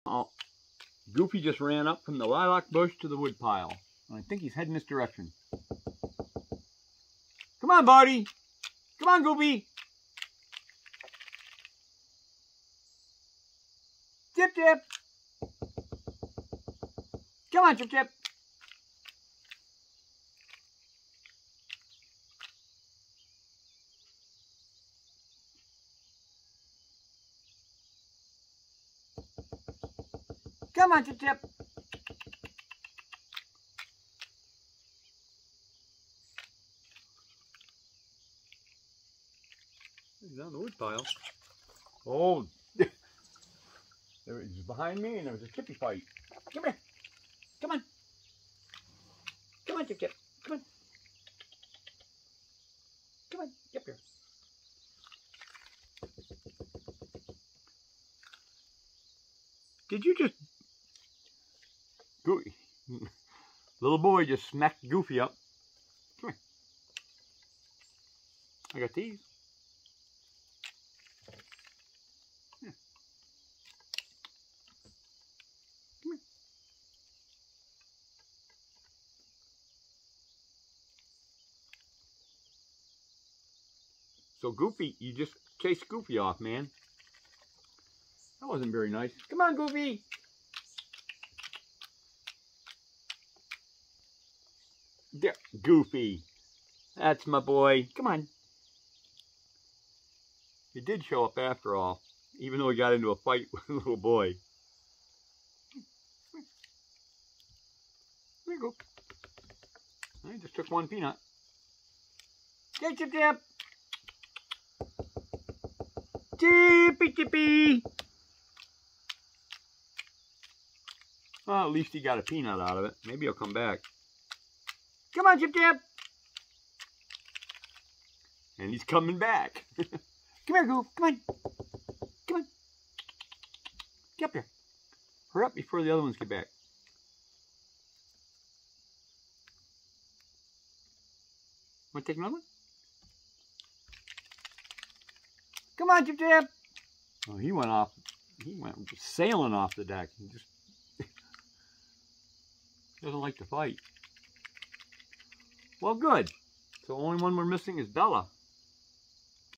Oh, Goofy just ran up from the lilac bush to the woodpile. I think he's heading this direction. Come on, buddy. Come on, Goofy. Chip, Chip. Come on, Chip, Chip. Come on, Chip, Chip. He's on the woodpile. Oh, he's behind me, and there was a chippy fight. Come here. Come on. Come on, Chip, Chip. Come on. Come on, get here. Did you just... Little boy just smacked Goofy up. Come here. I got these. Here. Come here. So Goofy, you just chased Goofy off, man. That wasn't very nice. Come on, Goofy. There, Goofy. That's my boy. Come on. He did show up after all, even though he got into a fight with a little boy. There you go. I just took one peanut. Hey, Chip, Chip. Chippy, Chippy. Well, at least he got a peanut out of it. Maybe he'll come back. Come on, Chip, Chip. And he's coming back. Come here, Goof. Come on. Come on. Get up here. Hurry up before the other ones get back. Want to take another one? Come on, Chip, Chip. Oh, he went off. He went sailing off the deck. He just doesn't like to fight. Well, good. So the only one we're missing is Bella.